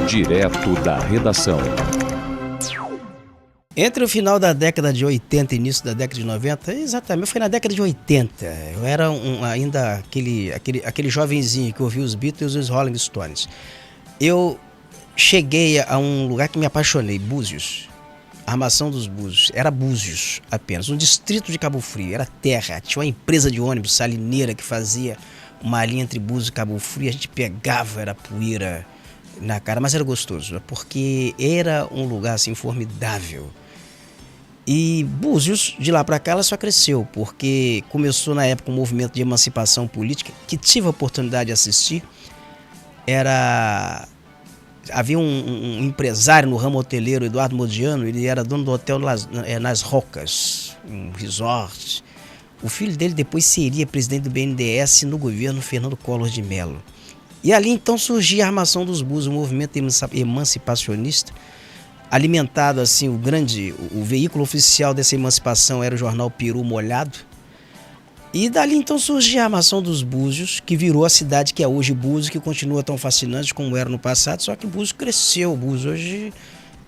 Direto da redação. Entre o final da década de 80 e início da década de 90, exatamente, foi na década de 80. Eu era ainda aquele jovenzinho que ouvia os Beatles e os Rolling Stones. Eu cheguei a um lugar que me apaixonei, Búzios. Armação dos Búzios. Era Búzios apenas, um distrito de Cabo Frio, era terra. Tinha uma empresa de ônibus salineira que fazia uma linha entre Búzios e Cabo Frio. A gente pegava, era poeira na cara, mas era gostoso, porque era um lugar assim formidável. E Búzios, de lá para cá, ela só cresceu, porque começou na época um movimento de emancipação política, que tive a oportunidade de assistir. Havia um empresário no ramo hoteleiro, Eduardo Modiano, ele era dono do hotel Nas Rocas, um resort. O filho dele depois seria presidente do BNDES no governo Fernando Collor de Mello. E ali então surgia a Armação dos Búzios, um movimento emancipacionista, alimentado assim, o veículo oficial dessa emancipação era o jornal Peru Molhado. E dali então surgiu a Armação dos Búzios, que virou a cidade que é hoje Búzios, que continua tão fascinante como era no passado, só que Búzios cresceu. Búzios hoje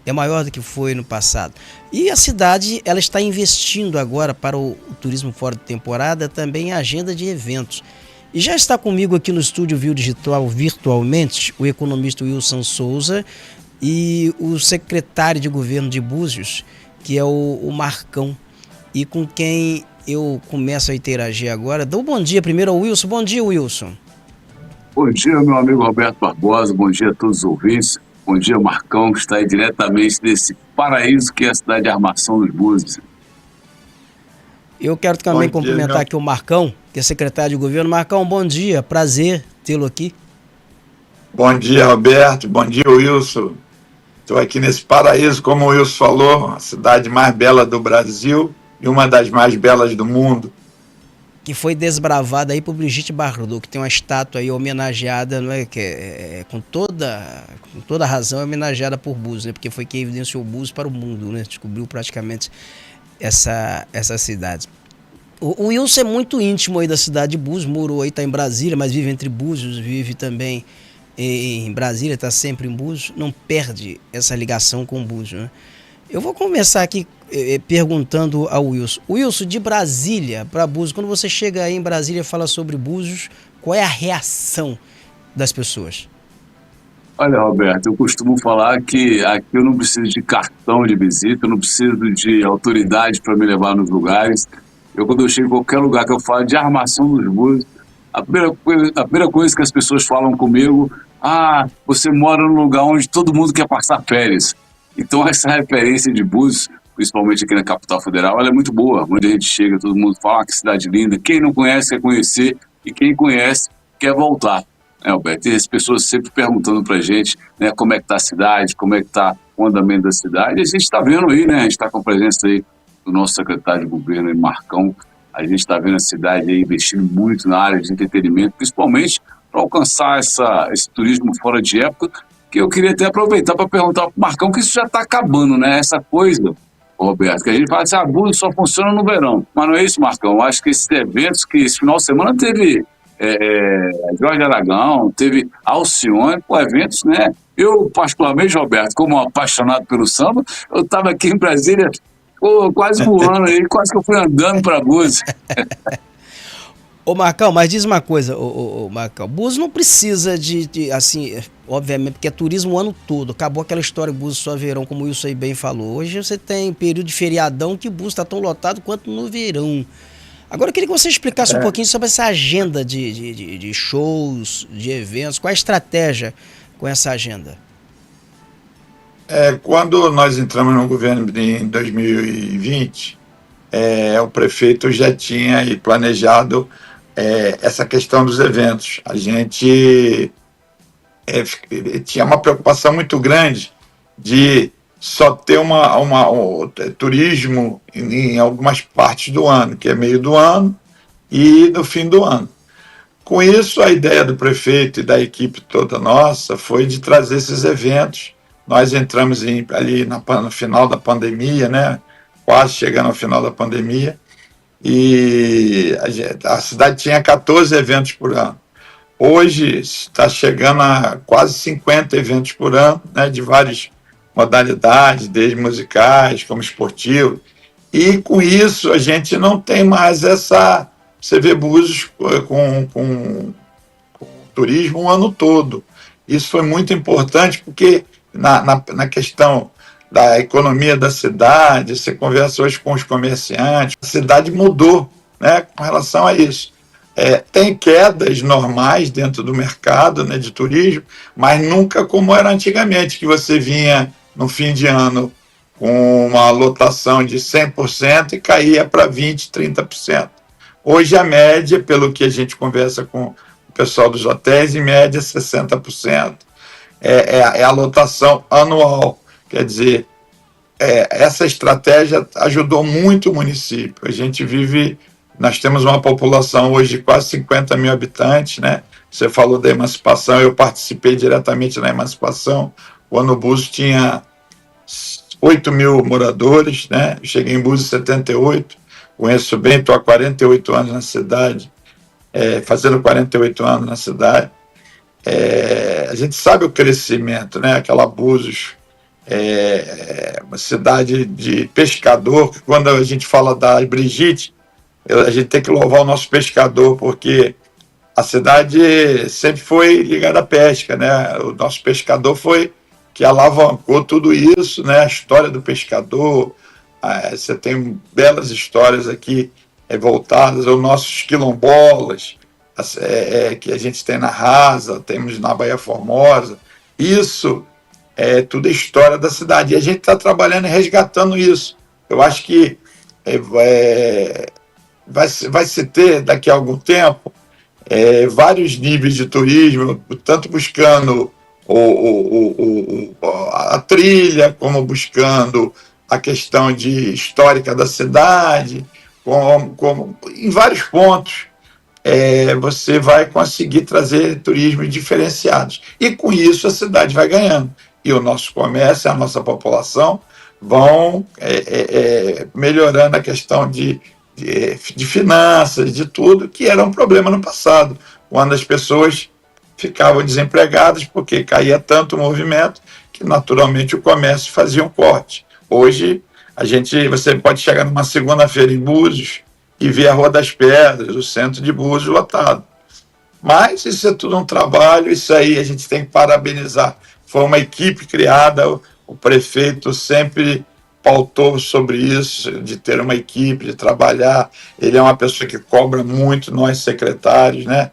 é maior do que foi no passado. E a cidade, ela está investindo agora para o turismo fora de temporada, também a agenda de eventos. E já está comigo aqui no estúdio Viu Digital virtualmente o economista Wilson Souza e o secretário de governo de Búzios, que é o Marcão, e com quem eu começo a interagir agora. Dou bom dia primeiro ao Wilson. Bom dia, Wilson. Bom dia, meu amigo Roberto Barbosa. Bom dia a todos os ouvintes. Bom dia, Marcão, que está aí diretamente desse paraíso que é a cidade de Armação dos Búzios. Eu quero também cumprimentar aqui o Marcão, que é secretário de governo. Marcão, bom dia. Prazer tê-lo aqui. Bom dia, Roberto. Bom dia, Wilson. Estou aqui nesse paraíso, como o Wilson falou, a cidade mais bela do Brasil e uma das mais belas do mundo. Que foi desbravada aí por Brigitte Bardot, que tem uma estátua aí homenageada, não é? Com toda razão, homenageada por Búzios, né? Porque foi quem evidenciou Búzios para o mundo, né? Descobriu praticamente essa cidade. O Wilson é muito íntimo aí da cidade de Búzios, morou aí, está em Brasília, mas vive entre Búzios, vive também em Brasília, está sempre em Búzios, não perde essa ligação com Búzios, né? Eu vou começar aqui perguntando ao Wilson. Wilson, de Brasília para Búzios, quando você chega aí em Brasília e fala sobre Búzios, qual é a reação das pessoas? Olha, Roberto, eu costumo falar que aqui eu não preciso de cartão de visita, eu não preciso de autoridade para me levar nos lugares. Quando eu chego em qualquer lugar que eu falo de Armação dos Búzios, a primeira coisa que as pessoas falam comigo, você mora num lugar onde todo mundo quer passar férias. Então essa referência de Búzios, principalmente aqui na capital federal, ela é muito boa. Onde a gente chega, todo mundo fala, que cidade linda. Quem não conhece quer conhecer e quem conhece quer voltar. Alberto, e as pessoas sempre perguntando pra gente, né, como é que tá a cidade, como é que tá o andamento da cidade. E a gente está vendo aí, né, a gente está com a presença aí do nosso secretário de governo, Marcão. A gente está vendo a cidade aí investindo muito na área de entretenimento, principalmente para alcançar esse turismo fora de época, que eu queria até aproveitar para perguntar para o Marcão, que isso já está acabando, né? Essa coisa, Roberto, que a gente fala assim, Búzios só funciona no verão. Mas não é isso, Marcão. Eu acho que esses eventos, que esse final de semana teve Jorge Aragão, teve Alcione, eventos, né? Eu, particularmente, Roberto, como apaixonado pelo samba, eu estava aqui em Brasília quase voando aí, quase que eu fui andando para Búzios. Ô Marcão, mas diz uma coisa, Marcão, Búzios não precisa assim, obviamente, porque é turismo o ano todo, acabou aquela história Búzios só verão, como o Wilson aí bem falou. Hoje você tem período de feriadão que Búzios está tão lotado quanto no verão. Agora eu queria que você explicasse um pouquinho sobre essa agenda de shows, de eventos, qual a estratégia com essa agenda? Quando nós entramos no governo em 2020, o prefeito já tinha aí planejado essa questão dos eventos. A gente tinha uma preocupação muito grande de só ter um turismo em algumas partes do ano, que é meio do ano e no fim do ano. Com isso, a ideia do prefeito e da equipe toda nossa foi de trazer esses eventos. Nós entramos ali no final da pandemia, né? Quase chegando ao final da pandemia, e a cidade tinha 14 eventos por ano. Hoje está chegando a quase 50 eventos por ano, né, de várias modalidades, desde musicais como esportivo. E com isso a gente não tem mais essa. Você vê Búzios com turismo o ano todo. Isso foi muito importante porque na questão da economia da cidade, você conversa hoje com os comerciantes, a cidade mudou, né, com relação a isso. Tem quedas normais dentro do mercado, né, de turismo, mas nunca como era antigamente, que você vinha no fim de ano com uma lotação de 100% e caía para 20%, 30%. Hoje a média, pelo que a gente conversa com o pessoal dos hotéis, em média 60%. É a lotação anual. Quer dizer, essa estratégia ajudou muito o município. Nós temos uma população hoje de quase 50 mil habitantes, né? Você falou da emancipação, eu participei diretamente na emancipação. O ano Búzios tinha 8 mil moradores, né? Eu cheguei em Búzios em 78, conheço bem, estou há 48 anos na cidade, fazendo 48 anos na cidade. A gente sabe o crescimento, né? Aquela Búzios, uma cidade de pescador, que quando a gente fala da Brigitte, a gente tem que louvar o nosso pescador, porque a cidade sempre foi ligada à pesca, né? O nosso pescador foi que alavancou tudo isso, né? A história do pescador, você tem belas histórias aqui voltadas aos nossos quilombolas, que a gente tem na Rasa, temos na Baía Formosa. Isso tudo é história da cidade. E a gente está trabalhando e resgatando isso. Eu acho que vai se ter, daqui a algum tempo, vários níveis de turismo, tanto buscando a trilha, como buscando a questão histórica da cidade, como em vários pontos. Você vai conseguir trazer turismos diferenciados. E com isso a cidade vai ganhando. E o nosso comércio, a nossa população vão melhorando a questão de finanças, de tudo, que era um problema no passado, quando as pessoas ficavam desempregadas porque caía tanto o movimento que naturalmente o comércio fazia um corte. Hoje você pode chegar numa segunda-feira em Búzios e ver a Rua das Pedras, o centro de Búzios lotado. Mas isso é tudo um trabalho, isso aí a gente tem que parabenizar. Foi uma equipe criada, o prefeito sempre pautou sobre isso, de ter uma equipe, de trabalhar. Ele é uma pessoa que cobra muito nós secretários, né?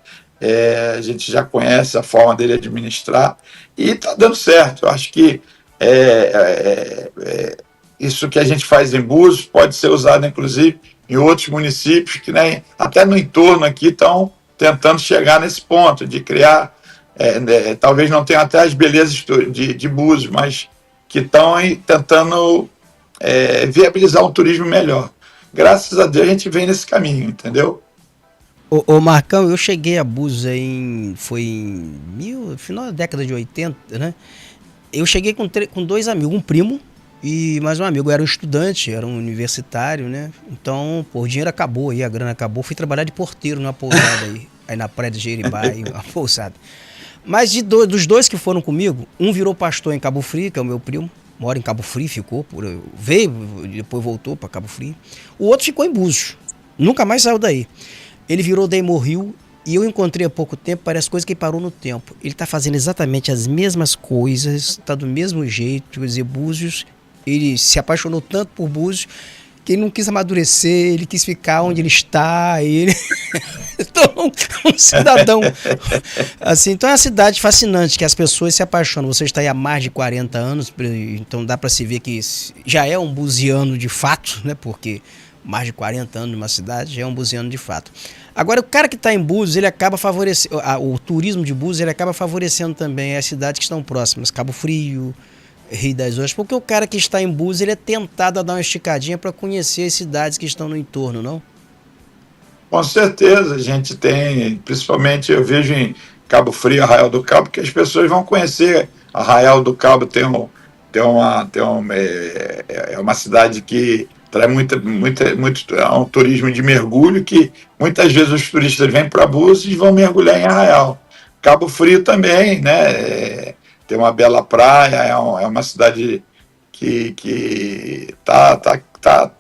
A gente já conhece a forma dele administrar e está dando certo. Eu acho que isso que a gente faz em Búzios pode ser usado, inclusive, em outros municípios que nem até no entorno aqui estão tentando chegar nesse ponto de criar, talvez não tenha até as belezas de Búzios, mas que estão tentando viabilizar um turismo melhor. Graças a Deus a gente vem nesse caminho, entendeu? Ô Marcão, eu cheguei a Búzios final da década de 80, né? Eu cheguei com dois amigos, um primo e mais um amigo. Eu era um estudante, era um universitário, né? Então, o dinheiro acabou aí, a grana acabou. Fui trabalhar de porteiro numa pousada aí na praia de Jeribá, uma pousada. Mas dos dois que foram comigo, um virou pastor em Cabo Frio, que é o meu primo, mora em Cabo Frio, veio, depois voltou para Cabo Frio. O outro ficou em Búzios, nunca mais saiu daí. Ele virou daí, morreu, e eu encontrei há pouco tempo, parece coisa que parou no tempo. Ele está fazendo exatamente as mesmas coisas, está do mesmo jeito, quer dizer, Búzios, ele se apaixonou tanto por Búzios, que ele não quis amadurecer, ele quis ficar onde ele está, ele tornou um cidadão. Assim, então é uma cidade fascinante, que as pessoas se apaixonam. Você está aí há mais de 40 anos, então dá para se ver que já é um buziano de fato, né? Porque mais de 40 anos numa cidade já é um buziano de fato. Agora, o cara que está em Búzios, ele acaba favorecendo, o turismo de Búzios, ele acaba favorecendo também as cidades que estão próximas, Cabo Frio, Rio das Ostras, porque o cara que está em Búzios, ele é tentado a dar uma esticadinha para conhecer as cidades que estão no entorno, não? Com certeza, a gente tem, principalmente eu vejo em Cabo Frio, Arraial do Cabo, que as pessoas vão conhecer. Arraial do Cabo é uma cidade que traz muito turismo de mergulho, que muitas vezes os turistas vêm para Búzios e vão mergulhar em Arraial. Cabo Frio também, né? Tem uma bela praia, é uma cidade que tá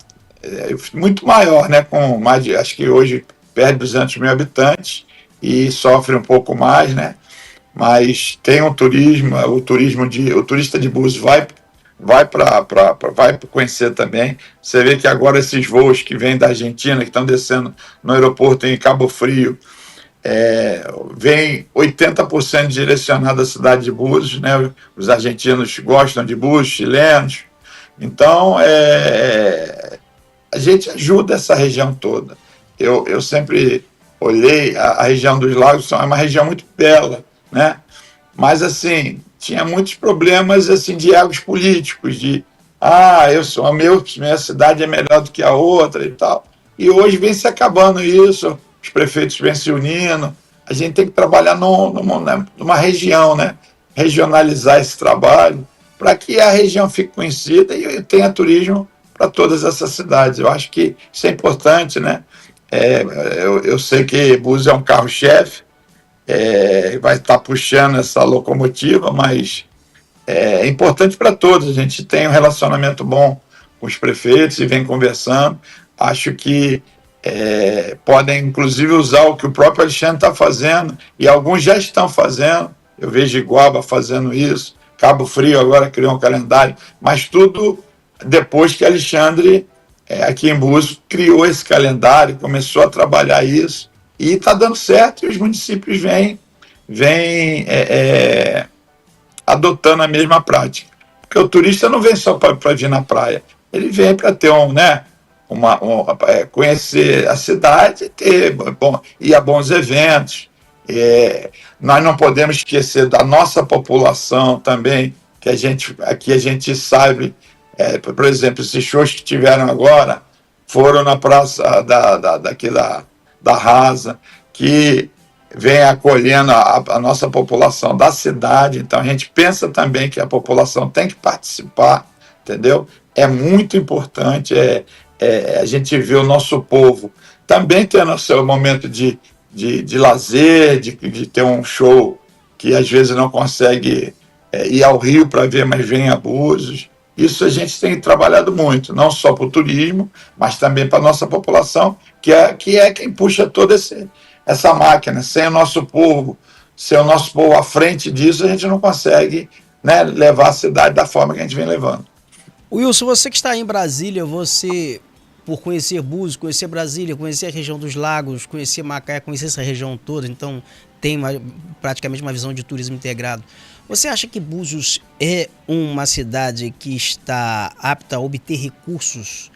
muito maior, né? Com mais de, acho que hoje perto de 200 mil habitantes e sofre um pouco mais, né? Mas tem um turismo, o turista de Búzios vai conhecer também. Você vê que agora esses voos que vêm da Argentina, que estão descendo no aeroporto em Cabo Frio, vem 80% direcionado à cidade de Búzios, né? Os argentinos gostam de Búzios, chilenos. Então, a gente ajuda essa região toda. Eu sempre olhei, a região dos lagos é uma região muito bela, né? Mas, assim, tinha muitos problemas assim, de egos políticos, eu sou minha cidade é melhor do que a outra e tal. E hoje vem se acabando isso, os prefeitos vêm se unindo. A gente tem que trabalhar numa região, né? Regionalizar esse trabalho para que a região fique conhecida e tenha turismo para todas essas cidades. Eu acho que isso é importante, né? Eu sei que Búzios é um carro-chefe, vai estar puxando essa locomotiva, mas é importante para todos. A gente tem um relacionamento bom com os prefeitos e vem conversando. Acho que podem, inclusive, usar o que o próprio Alexandre está fazendo, e alguns já estão fazendo. Eu vejo Iguaba fazendo isso, Cabo Frio agora criou um calendário, mas tudo depois que Alexandre, aqui em Búzios, criou esse calendário, começou a trabalhar isso, e está dando certo, e os municípios vêm adotando a mesma prática. Porque o turista não vem só para vir na praia, ele vem para ter conhecer a cidade, ir a bons eventos. Nós não podemos esquecer da nossa população também, que aqui a gente sabe, por exemplo, esses shows que tiveram agora foram na praça da Rasa, que vem acolhendo a nossa população da cidade. Então a gente pensa também que a população tem que participar, entendeu? É muito importante a gente ver o nosso povo também tendo o seu momento de lazer, de ter um show que às vezes não consegue ir ao Rio para ver, mas vem a Búzios. Isso a gente tem trabalhado muito, não só para o turismo, mas também para a nossa população, que é quem puxa toda essa máquina. Sem o nosso povo à frente disso, a gente não consegue, né, levar a cidade da forma que a gente vem levando. Wilson, você que está aí em Brasília, por conhecer Búzios, conhecer Brasília, conhecer a região dos lagos, conhecer Macaé, conhecer essa região toda, então tem praticamente uma visão de turismo integrado. Você acha que Búzios é uma cidade que está apta a obter recursos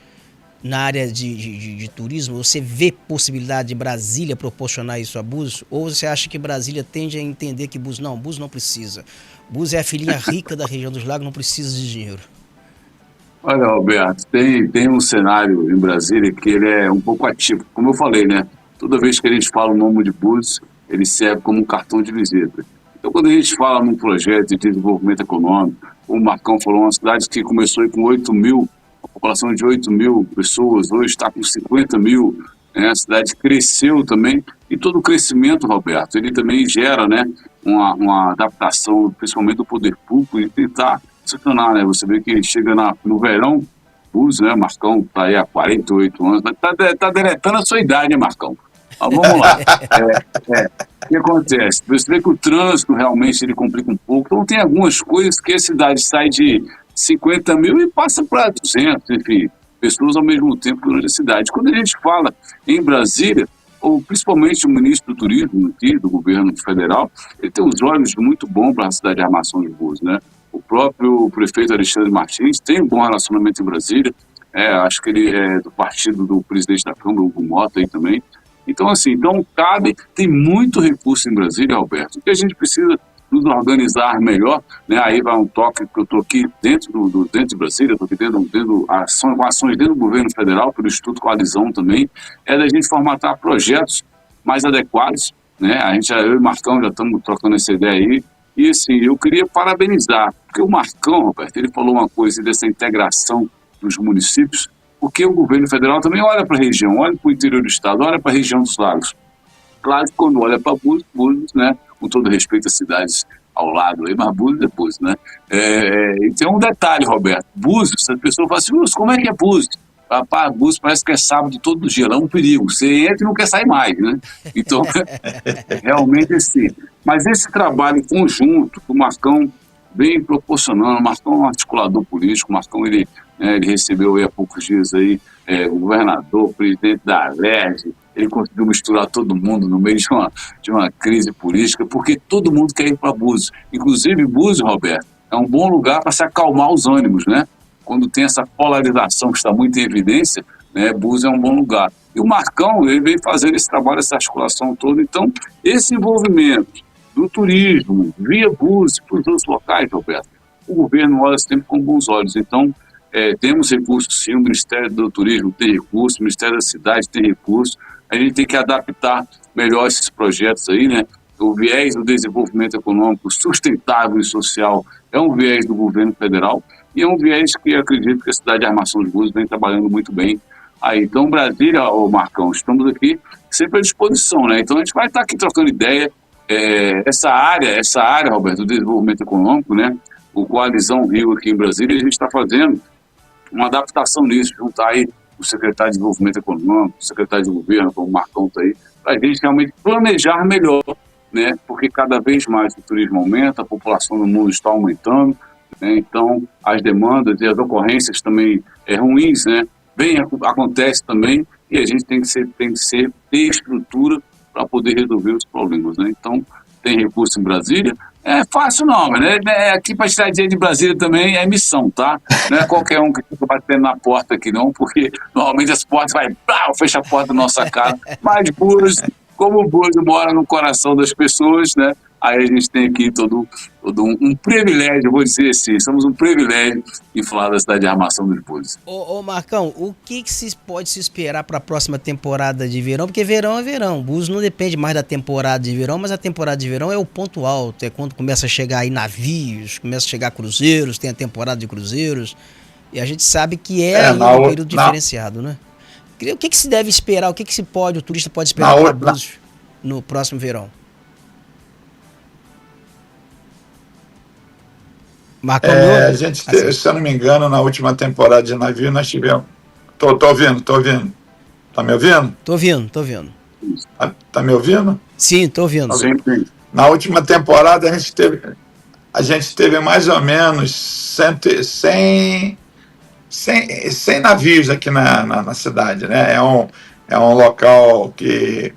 na área de turismo? Você vê possibilidade de Brasília proporcionar isso a Búzios? Ou você acha que Brasília tende a entender que Búzios não precisa? Búzios é a filhinha rica da região dos lagos, não precisa de dinheiro. Olha, Roberto, tem um cenário em Brasília que ele é um pouco atípico. Como eu falei, né? Toda vez que a gente fala o nome de Búzios, ele serve como um cartão de visita. Então, quando a gente fala num projeto de desenvolvimento econômico, o Marcão falou, uma cidade que começou com 8 mil, a população de 8 mil pessoas, hoje está com 50 mil, né? A cidade cresceu também, e todo o crescimento, Roberto, ele também gera, né, uma adaptação, principalmente do poder público, e tentar funcionar, né? Você vê que chega no verão, Búzios, né? Marcão está aí há 48 anos, tá deletando a sua idade, né, Marcão? Mas vamos lá. O que acontece? Você vê que o trânsito realmente ele complica um pouco. Então tem algumas coisas que a cidade sai de 50 mil e passa para 200, enfim, pessoas ao mesmo tempo durante a cidade. Quando a gente fala em Brasília, ou principalmente o ministro do Turismo aqui, do governo federal, ele tem uns olhos muito bons para a cidade de Armação de Búzios, né? O próprio prefeito Alexandre Martins tem um bom relacionamento em Brasília, acho que ele é do partido do presidente da Câmara, o Hugo Mota, aí também. Então, assim, tem muito recurso em Brasília, Roberto, que a gente precisa nos organizar melhor, né? Aí vai um toque que eu estou aqui dentro de Brasília, estou aqui dentro ações dentro do governo federal, pelo Instituto Coalizão também, da gente formatar projetos mais adequados, né? Eu e o Marcão já estamos trocando essa ideia aí, e assim, eu queria parabenizar, porque o Marcão, Roberto, ele falou uma coisa dessa integração dos municípios, porque o governo federal também olha para a região, olha para o interior do estado, olha para a região dos lagos. Claro que quando olha para Búzios, né, com todo respeito às cidades ao lado aí, mas Búzios é Búzios, né? E tem um detalhe, Roberto, Búzios, as pessoas falam assim, como é que é Búzios? Rapaz, Búzios parece que é sábado todo dia, lá é um perigo, você entra e não quer sair mais, né? Então, realmente assim. Mas esse trabalho conjunto, que o Marcão vem proporcionando, o Marcão é um articulador político, o Marcão ele recebeu aí há poucos dias aí, o governador, o presidente da Alerj, ele conseguiu misturar todo mundo no meio de uma crise política, porque todo mundo quer ir para Búzios. Inclusive, Búzios, Roberto, é um bom lugar para se acalmar os ânimos, né? Quando tem essa polarização que está muito em evidência, né, Búzios é um bom lugar. E o Marcão, ele vem fazendo esse trabalho, essa articulação toda. Então, esse envolvimento do turismo via Búzios para os outros locais, Roberto, o governo olha sempre com bons olhos. Então, temos recursos sim, o Ministério do Turismo tem recursos, o Ministério da Cidade tem recursos, a gente tem que adaptar melhor esses projetos aí, né? O viés do desenvolvimento econômico sustentável e social é um viés do governo federal e é um viés que eu acredito que a cidade de Armação de Búzios vem trabalhando muito bem. Aí, então, Brasília, Marcão, estamos aqui sempre à disposição, né? Então, a gente vai estar aqui trocando ideia. Essa área, Roberto, do desenvolvimento econômico, né? O Coalizão Rio aqui em Brasília, a gente está fazendo uma adaptação nisso, juntar aí o secretário de Desenvolvimento Econômico, o secretário de Governo, como o Marcão está aí, para a gente realmente planejar melhor, né? Porque cada vez mais o turismo aumenta, a população no mundo está aumentando, né? Então as demandas e as ocorrências também ruins, né? Acontece também e a gente tem que ter estrutura para poder resolver os problemas, né? Então tem recurso em Brasília. É fácil não, mas aqui para tirar dinheiro de Brasília também é missão, tá? Não é qualquer um que fica batendo na porta aqui não, porque normalmente as portas fecha a porta na nossa cara, mas Búzios, como o Búzios mora no coração das pessoas, né? Aí a gente tem aqui todo um privilégio, vou dizer assim, somos um privilégio em falar da cidade de Armação dos Búzios. Ô Marcão, o que pode se esperar para a próxima temporada de verão? Porque verão é verão, Búzios não depende mais da temporada de verão, mas a temporada de verão é o ponto alto, é quando começa a chegar aí navios, começa a chegar cruzeiros, tem a temporada de cruzeiros, e a gente sabe que um período diferenciado, né? O que se deve esperar, o turista pode esperar para Búzios no próximo verão? Marcão, a gente teve, se eu não me engano, na última temporada de navio, nós tivemos. Tô ouvindo. Tá me ouvindo? Tô ouvindo. Tá me ouvindo? Sim, tô ouvindo. Na última temporada a gente teve mais ou menos 100 navios aqui na cidade, né? É um local que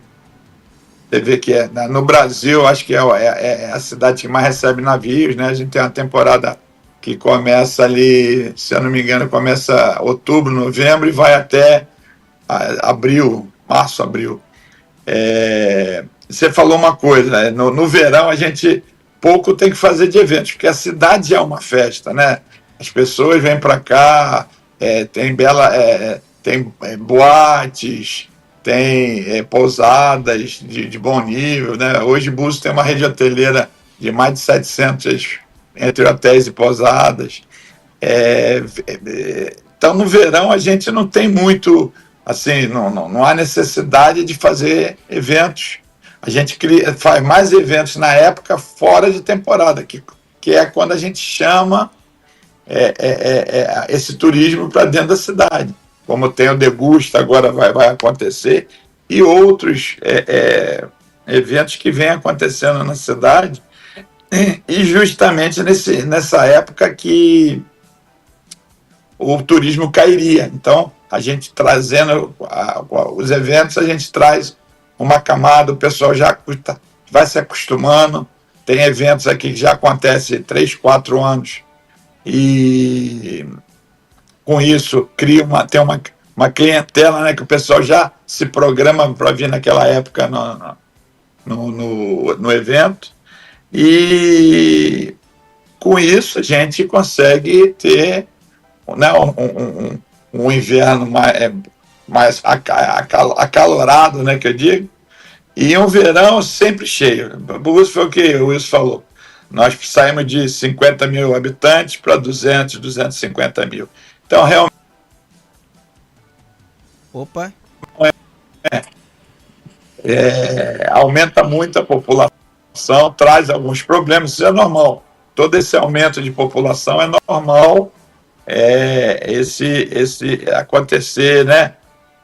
você vê que no Brasil, acho que é a cidade que mais recebe navios, né? A gente tem uma temporada que começa ali, se eu não me engano, começa outubro, novembro e vai até março, abril. Você falou uma coisa, no verão a gente pouco tem que fazer de eventos, porque a cidade é uma festa, né? As pessoas vêm para cá, tem boates, tem pousadas de bom nível, né? Hoje Búzios tem uma rede hoteleira de mais de 700 entre hotéis e pousadas. Então, no verão, a gente não tem muito, assim, não há necessidade de fazer eventos. A gente faz mais eventos na época fora de temporada, que é quando a gente chama esse turismo para dentro da cidade. Como tem o Degusta, agora vai acontecer, e outros eventos que vêm acontecendo na cidade, e justamente nessa época que o turismo cairia. Então, a gente trazendo os eventos, a gente traz uma camada, o pessoal já vai se acostumando. Tem eventos aqui que já acontecem 3, 4 anos, e com isso tem uma clientela, né, que o pessoal já se programa para vir naquela época no evento, e com isso a gente consegue ter, né, um inverno mais acalorado, né, que eu digo, e um verão sempre cheio. Búzios foi o que o Wilson falou. Nós saímos de 50 mil habitantes para 250 mil. Então, realmente... Opa! Aumenta muito a população população traz alguns problemas, isso é normal. Todo esse aumento de população é normal, esse acontecer, né?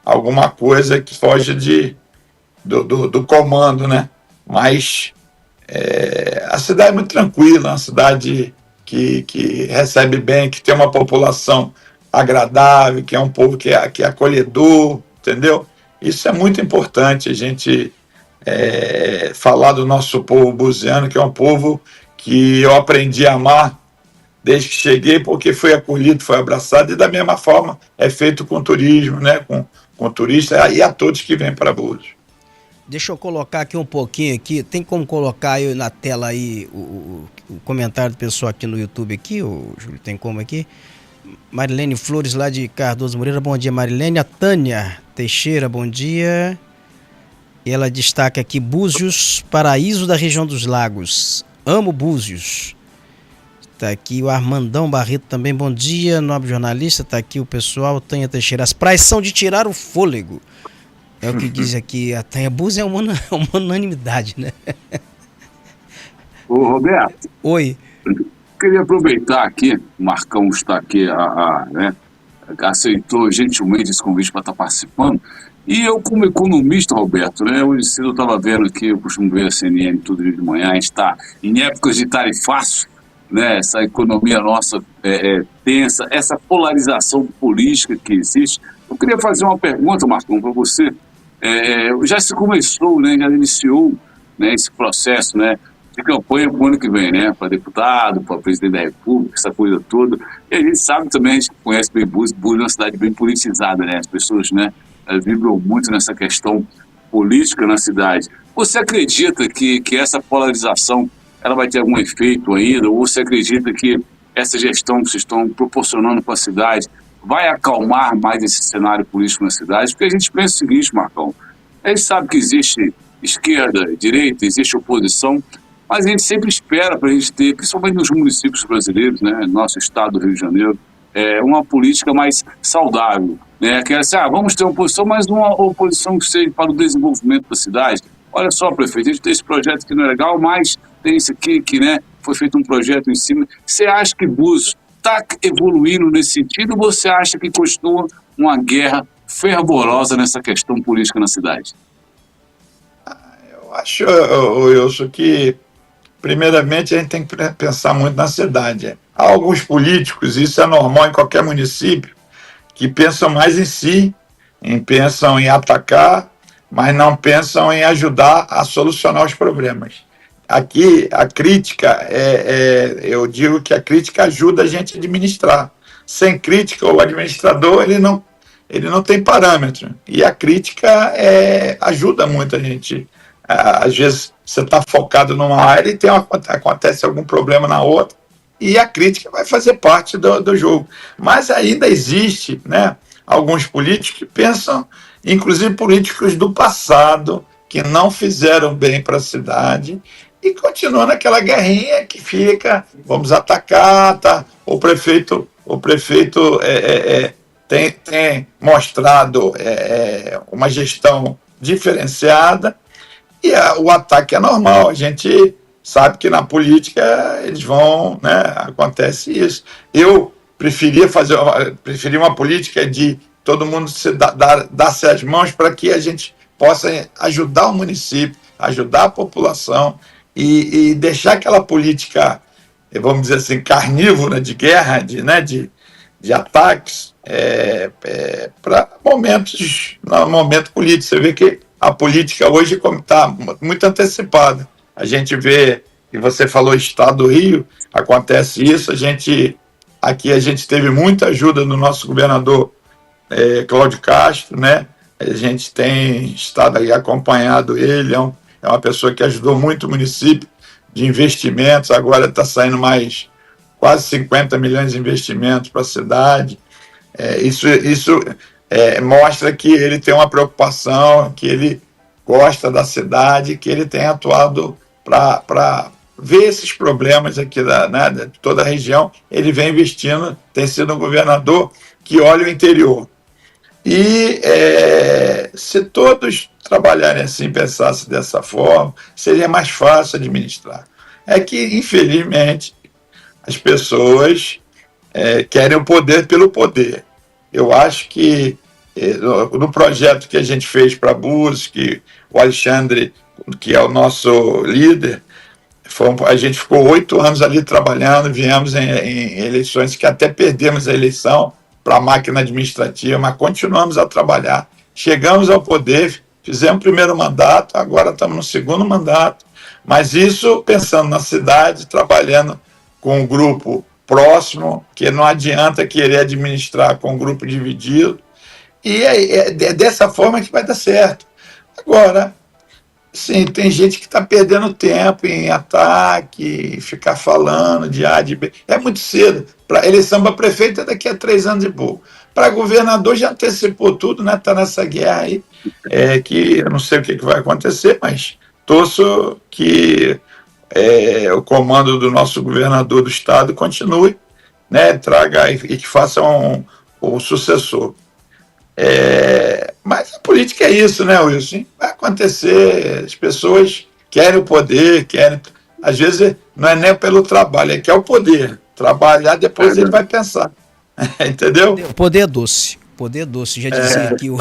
Alguma coisa que foge do comando, né? Mas a cidade é muito tranquila, uma cidade que recebe bem, que tem uma população agradável, que é um povo que é acolhedor, entendeu? Isso é muito importante, a gente falar do nosso povo buziano, que é um povo que eu aprendi a amar desde que cheguei, porque foi acolhido, foi abraçado, e da mesma forma é feito com turismo, né? Com turista e a todos que vêm para Búzios. Deixa eu colocar aqui um pouquinho aqui. Tem como colocar aí na tela aí o comentário do pessoal aqui no YouTube aqui, Júlio? Tem como aqui? Marilene Flores lá de Cardoso Moreira, bom dia, Marilene. A Tânia Teixeira, bom dia. E ela destaca aqui Búzios, paraíso da região dos lagos. Amo Búzios. Tá aqui o Armandão Barreto também, bom dia, nobre jornalista. Tá aqui o pessoal, Tânia Teixeira. As praias são de tirar o fôlego. É o que diz aqui a Tânia. Búzios é uma unanimidade, né? Ô, Roberto. Oi. Queria aproveitar aqui, o Marcão está aqui, né, aceitou gentilmente esse convite para estar participando. E eu, como economista, Roberto, né, hoje cedo eu estava vendo aqui, eu costumo ver a CNN todo dia de manhã, a gente está em épocas de tarifaço, né, essa economia nossa tensa, essa polarização política que existe. Eu queria fazer uma pergunta, Marcão, para você. Já se começou, né, já iniciou, né, esse processo, né, de campanha para o ano que vem, né? Para deputado, para presidente da República, essa coisa toda. E a gente sabe também, a gente conhece bem Búzios é uma cidade bem politizada, né? As pessoas, né, vibram muito nessa questão política na cidade. Você acredita que essa polarização ela vai ter algum efeito ainda? Ou você acredita que essa gestão que vocês estão proporcionando para a cidade vai acalmar mais esse cenário político na cidade? Porque a gente pensa o seguinte, Marcão, a gente sabe que existe esquerda, direita, existe oposição, mas a gente sempre espera para a gente ter, principalmente nos municípios brasileiros, né, nosso estado do Rio de Janeiro, uma política mais saudável, né? Que é assim, vamos ter uma oposição, mas uma oposição que seja para o desenvolvimento da cidade. Olha só, prefeito, a gente tem esse projeto que não é legal, mas tem esse aqui que, né, foi feito um projeto em cima. Você acha que Búzios está evoluindo nesse sentido ou você acha que continua uma guerra fervorosa nessa questão política na cidade? Eu acho, Wilson, que primeiramente a gente tem que pensar muito na cidade. Há alguns políticos, isso é normal em qualquer município, que pensam mais em si, pensam em atacar, mas não pensam em ajudar a solucionar os problemas. Aqui a crítica, eu digo que a crítica ajuda a gente a administrar. Sem crítica, o administrador ele não tem parâmetro. E a crítica ajuda muito a gente. Às vezes você está focado numa área e acontece algum problema na outra, e a crítica vai fazer parte do jogo. Mas ainda existe, né, alguns políticos que pensam, inclusive políticos do passado, que não fizeram bem para a cidade e continuam naquela guerrinha que fica, vamos atacar, tá? O prefeito tem mostrado uma gestão diferenciada. E o ataque é normal, a gente sabe que na política eles vão, né, acontece isso. Eu preferi uma política de todo mundo dar-se as mãos para que a gente possa ajudar o município, ajudar a população e deixar aquela política, vamos dizer assim, carnívora de guerra, de ataques, para momento político. Você vê que a política hoje está muito antecipada. A gente vê, e você falou estado do Rio, acontece isso, aqui a gente teve muita ajuda do nosso governador Cláudio Castro, né? A gente tem estado aí acompanhado ele, é uma pessoa que ajudou muito o município de investimentos, agora está saindo mais quase 50 milhões de investimentos para a cidade. Isso mostra que ele tem uma preocupação, que ele gosta da cidade, que ele tem atuado para ver esses problemas aqui de toda a região. Ele vem investindo, tem sido um governador que olha o interior. E se todos trabalharem assim, pensassem dessa forma, seria mais fácil administrar. É que, infelizmente, as pessoas querem o poder pelo poder. Eu acho que no projeto que a gente fez para Búzios, que o Alexandre, que é o nosso líder, a gente ficou 8 anos ali trabalhando, viemos em eleições que até perdemos a eleição para a máquina administrativa, mas continuamos a trabalhar. Chegamos ao poder, fizemos o primeiro mandato, agora estamos no segundo mandato, mas isso pensando na cidade, trabalhando com um grupo próximo, que não adianta querer administrar com um grupo dividido, e é dessa forma que vai dar certo. Agora, sim, tem gente que está perdendo tempo em ataque, ficar falando de A, de B. É muito cedo. Para eleição para prefeito é daqui a 3 anos e pouco. Para governador já antecipou tudo, né? Está nessa guerra aí, que eu não sei o que vai acontecer, mas torço que o comando do nosso governador do estado continue, né? Traga e que faça um sucessor. Mas a política é isso, né, Wilson? Vai acontecer, as pessoas querem o poder, às vezes não é nem pelo trabalho, é que é o poder. Trabalhar, depois ele vai pensar. Entendeu? O poder é doce. Poder é doce, já dizia aqui o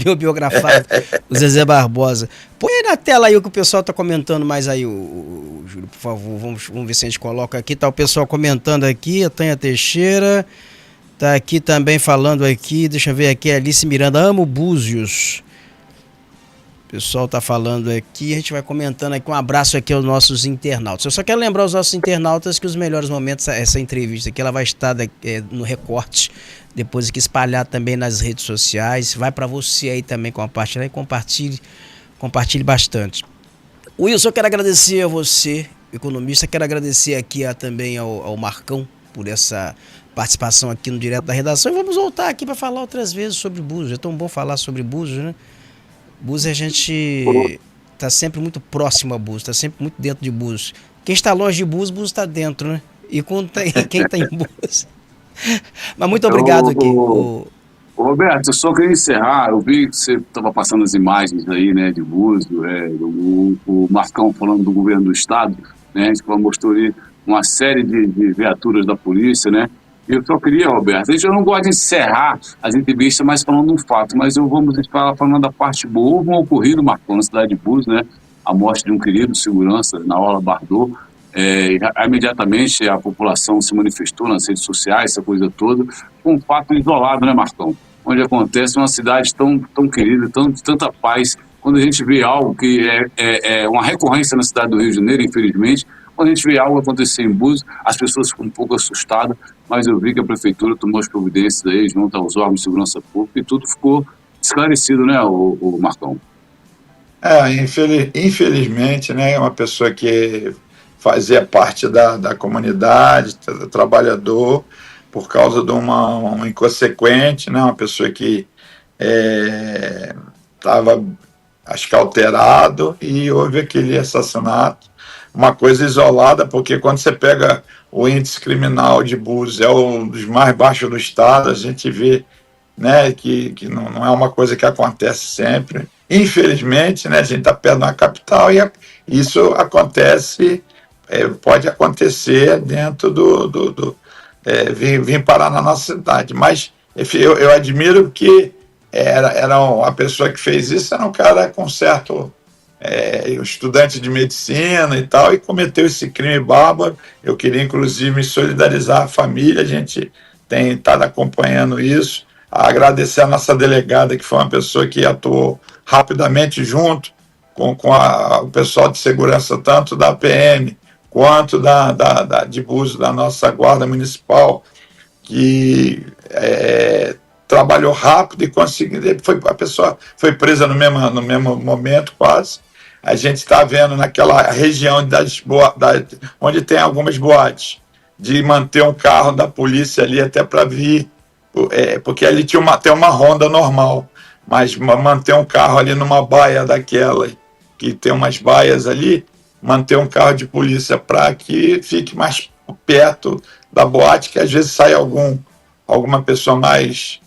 meu biografado, o Zezé Barbosa. Põe aí na tela aí o que o pessoal está comentando mais aí, o Júlio, por favor, vamos ver se a gente coloca aqui. Tá o pessoal comentando aqui, a Tânia Teixeira. Tá aqui também falando aqui, deixa eu ver aqui, Alice Miranda, amo Búzios. O pessoal tá falando aqui, a gente vai comentando aqui, um abraço aqui aos nossos internautas. Eu só quero lembrar aos nossos internautas que os melhores momentos, essa entrevista aqui, ela vai estar no recorte, depois aqui espalhar também nas redes sociais, vai para você aí também compartilhar e compartilhe bastante. Wilson, eu quero agradecer a você, economista, quero agradecer aqui também ao Marcão por essa participação aqui no Direto da Redação, e vamos voltar aqui para falar outras vezes sobre Búzios. É tão bom falar sobre Búzios, né? Búzios, a gente está sempre muito próximo a Búzios, está sempre muito dentro de Búzios. Quem está longe de Búzios, Búzios está dentro, né? E quem está em Búzios. Mas muito obrigado aqui. Roberto, eu só queria encerrar, eu vi que você estava passando as imagens aí, né, de Búzios, o Marcão falando do governo do estado, né, que mostrou ali uma série de viaturas da polícia, né? Eu só queria, Roberto, eu não gosto de encerrar as entrevistas mais falando um fato, mas vamos falar falando da parte boa. Houve um ocorrido, Marcão, na cidade de Búzios, né? A morte de um querido segurança na Orla Bardot. Imediatamente a população se manifestou nas redes sociais, essa coisa toda, com um fato isolado, né, Marcão? Onde acontece uma cidade tão querida, tanta paz. Quando a gente vê algo que é uma recorrência na cidade do Rio de Janeiro, infelizmente, quando a gente vê algo acontecer em Búzios, as pessoas ficam um pouco assustadas, mas eu vi que a prefeitura tomou as providências aí, junto aos órgãos de segurança pública, e tudo ficou esclarecido, né, o Marcão? Infelizmente, né, é uma pessoa que fazia parte da comunidade, trabalhador, por causa de uma inconsequente, né, uma pessoa que estava, acho que alterado, e houve aquele assassinato. Uma coisa isolada, porque quando você pega o índice criminal de Búzios, é um dos mais baixos do estado, a gente vê, né, que não é uma coisa que acontece sempre. Infelizmente, né, a gente está perto de uma capital e isso acontece, pode acontecer dentro vir parar na nossa cidade. Mas eu admiro que a pessoa que fez isso era um cara com certo... estudante de medicina e tal, e cometeu esse crime bárbaro. Eu queria, inclusive, me solidarizar à família, a gente tem estado acompanhando isso, agradecer a nossa delegada, que foi uma pessoa que atuou rapidamente junto com o pessoal de segurança, tanto da PM quanto de Búzios, da nossa guarda municipal, que trabalhou rápido e conseguiu. A pessoa foi presa no mesmo momento, quase. A gente está vendo naquela região onde tem algumas boates, de manter um carro da polícia ali até para vir, porque ali tem uma ronda normal, mas manter um carro ali numa baia daquela, que tem umas baias ali, manter um carro de polícia para que fique mais perto da boate, que às vezes sai alguma pessoa mais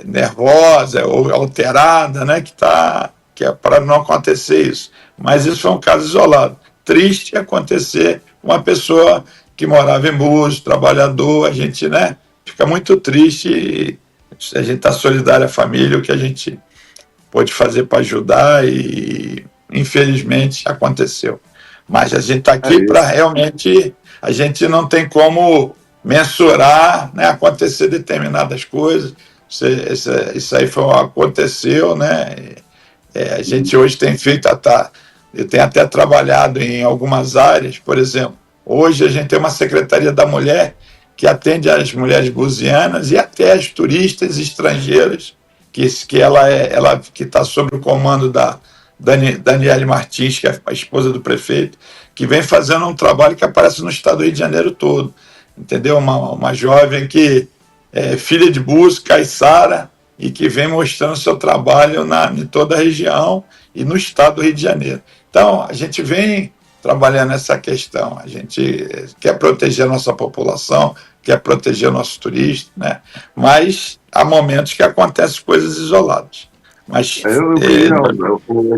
nervosa ou alterada, né, que é para não acontecer isso. Mas isso foi um caso isolado. Triste acontecer com uma pessoa que morava em Búzios, trabalhador, a gente, né, fica muito triste e a gente está solidário à família, o que a gente pôde fazer para ajudar e infelizmente aconteceu. Mas a gente está aqui para realmente, a gente não tem como mensurar, né, acontecer determinadas coisas, isso aí aconteceu, né, a gente hoje tem feito, eu tenho até trabalhado em algumas áreas, por exemplo, hoje a gente tem uma Secretaria da Mulher que atende as mulheres buzianas e até as turistas estrangeiras, que ela que está sob o comando da Daniele Martins, que é a esposa do prefeito, que vem fazendo um trabalho que aparece no estado do Rio de Janeiro todo, entendeu? Uma jovem que é filha de Búzios, caiçara, e que vem mostrando seu trabalho em toda a região e no estado do Rio de Janeiro. Então, a gente vem trabalhando essa questão, a gente quer proteger a nossa população, quer proteger o nosso turista, né? Mas há momentos que acontecem coisas isoladas. Mas, eu queria,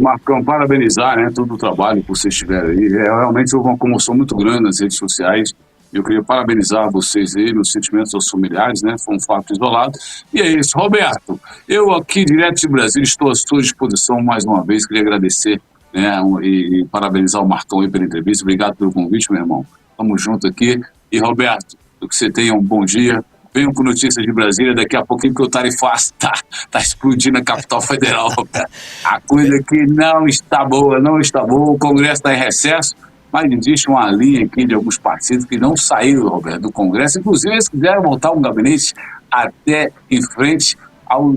Marcão, parabenizar, né, todo o trabalho que vocês tiveram aí. Realmente houve uma comoção muito grande nas redes sociais. Eu queria parabenizar vocês aí, meus sentimentos aos familiares, né? Foi um fato isolado. E é isso. Roberto, eu aqui, direto de Brasília, estou à sua disposição mais uma vez. Queria agradecer, né, e parabenizar o Marcão aí pela entrevista. Obrigado pelo convite, meu irmão. Tamo junto aqui. E, Roberto, que você tenha um bom dia. Venham com notícias de Brasília, daqui a pouquinho que o tarifaço tá explodindo a capital federal, Roberto. A coisa aqui não está boa, não está boa. O Congresso está em recesso. Mas existe uma linha aqui de alguns partidos que não saíram, Roberto, do Congresso. Inclusive, eles quiseram montar um gabinete até em frente ao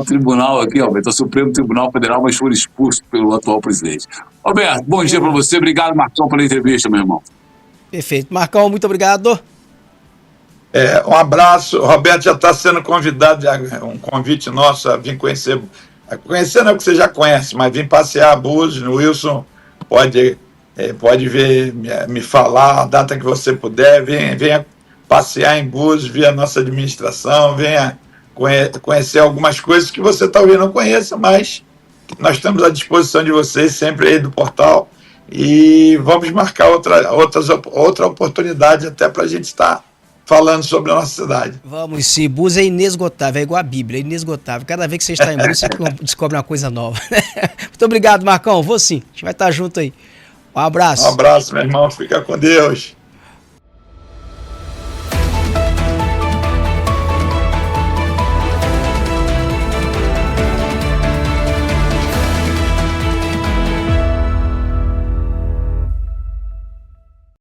tribunal aqui, Roberto, ao Supremo Tribunal Federal, mas foram expulsos pelo atual presidente. Roberto, bom dia para você. Obrigado, Marcão, pela entrevista, meu irmão. Perfeito. Marcão, muito obrigado. Um abraço. O Roberto já está sendo convidado, um convite nosso a vir conhecer. Conhecer não é que você já conhece, mas vir passear a Búzios, no Wilson. Pode ver, me falar a data que você puder, venha passear em Búzios, ver a nossa administração, venha conhecer algumas coisas que você talvez não conheça, mas nós estamos à disposição de vocês, sempre aí do portal, e vamos marcar outra oportunidade até para a gente estar falando sobre a nossa cidade. Vamos sim, Búzios é inesgotável, é igual a Bíblia, é inesgotável. Cada vez que você está em Búzios, você descobre uma coisa nova. Muito obrigado, Marcão. Vou sim, a gente vai estar junto aí. Um abraço. Um abraço, meu irmão. Fica com Deus.